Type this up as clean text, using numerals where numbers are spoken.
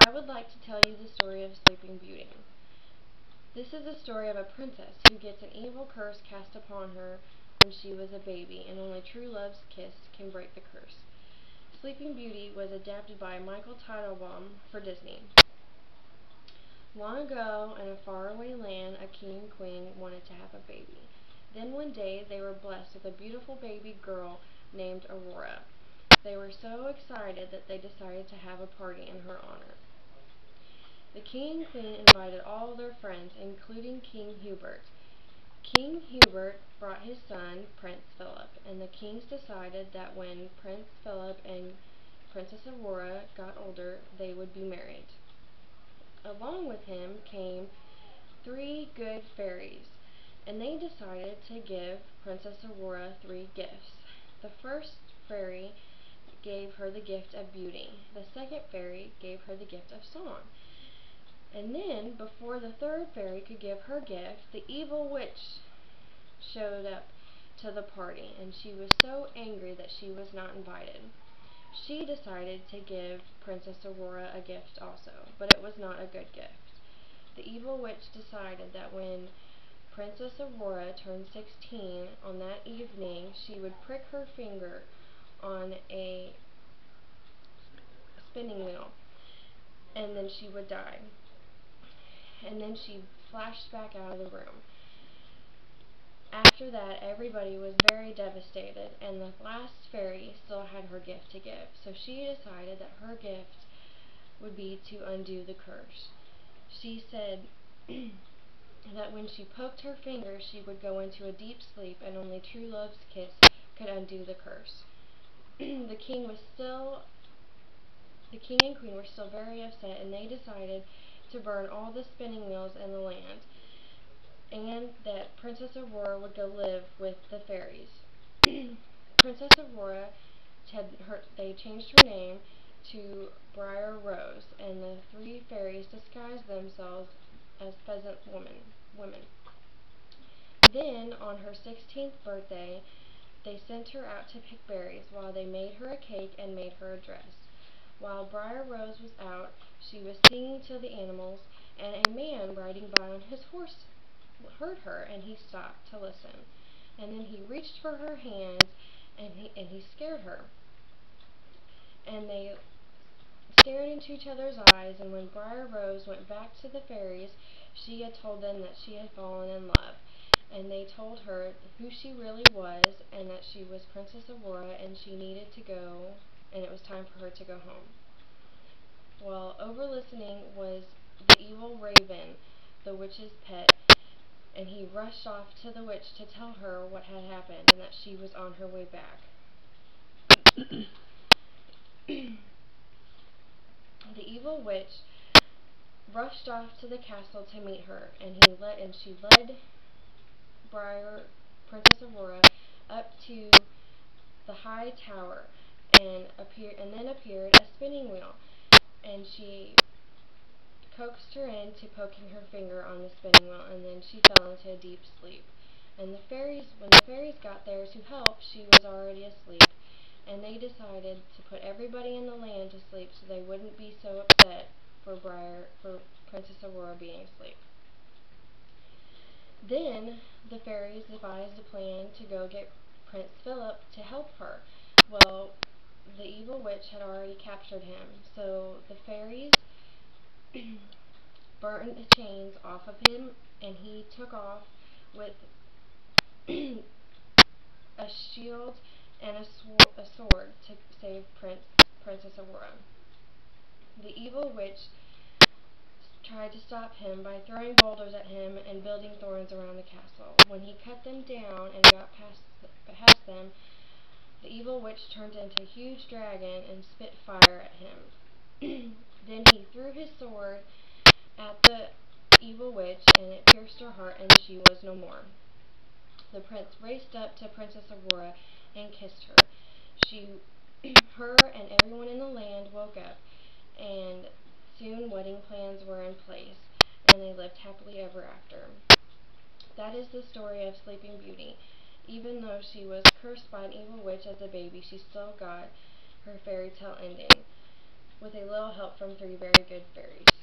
I would like to tell you the story of Sleeping Beauty. This is the story of a princess who gets an evil curse cast upon her when she was a baby, and only true love's kiss can break the curse. Sleeping Beauty was adapted by Michael Teitelbaum for Disney. Long ago, in a faraway land, a king and queen wanted to have a baby. Then one day, they were blessed with a beautiful baby girl named Aurora. They were so excited that they decided to have a party in her honor. The king and queen invited all their friends, including King Hubert. King Hubert brought his son, Prince Philip, and the kings decided that when Prince Philip and Princess Aurora got older, they would be married. Along with him came 3 good fairies, and they decided to give Princess Aurora 3 gifts. The first fairy gave her the gift of beauty. The second fairy gave her the gift of song. And then, before the third fairy could give her gift, the evil witch showed up to the party, and she was so angry that she was not invited. She decided to give Princess Aurora a gift also, but it was not a good gift. The evil witch decided that when Princess Aurora turned 16 on that evening, she would prick her finger on a spinning wheel, and then she would die. And then she flashed back out of the room. After that, everybody was very devastated, and the last fairy still had her gift to give, so she decided that her gift would be to undo the curse. She said that when she poked her finger, she would go into a deep sleep, and only true love's kiss could undo the curse. The king and queen were still very upset, and they decided to burn all the spinning wheels in the land, and that Princess Aurora would go live with the fairies. Princess Aurora they changed her name to Briar Rose, and the 3 fairies disguised themselves as peasant women. Then, on her 16th birthday, they sent her out to pick berries while they made her a cake and made her a dress. While Briar Rose was out, she was singing to the animals, and a man riding by on his horse heard her, and he stopped to listen. And then he reached for her hands, and he scared her. And they stared into each other's eyes, and when Briar Rose went back to the fairies, she had told them that she had fallen in love. And they told her who she really was, and that she was Princess Aurora, and she needed to go, and it was time for her to go home. Well, over listening was the evil raven, the witch's pet, and he rushed off to the witch to tell her what had happened and that she was on her way back. The evil witch rushed off to the castle to meet her, and she led Princess Aurora up to the high tower, and then appeared a spinning wheel, and she coaxed her into poking her finger on the spinning wheel, and then she fell into a deep sleep. And when the fairies got there to help, she was already asleep, and they decided to put everybody in the land to sleep so they wouldn't be so upset for Princess Aurora being asleep. Then the fairies devised a plan to go get Prince Philip to help her. Well, the evil witch had already captured him, so the fairies burned the chains off of him, and he took off with a shield and a sword to save Princess Aurora. The evil witch tried to stop him by throwing boulders at him and building thorns around the castle. When he cut them down and got past them, the evil witch turned into a huge dragon and spit fire at him. Then he threw his sword at the evil witch, and it pierced her heart, and she was no more. The prince raced up to Princess Aurora and kissed her. Her and everyone in the land woke up, and soon wedding plans were in place, and they lived happily ever after. That is the story of Sleeping Beauty. Even though she was cursed by an evil witch as a baby, she still got her fairy tale ending. with a little help from 3 very good fairies.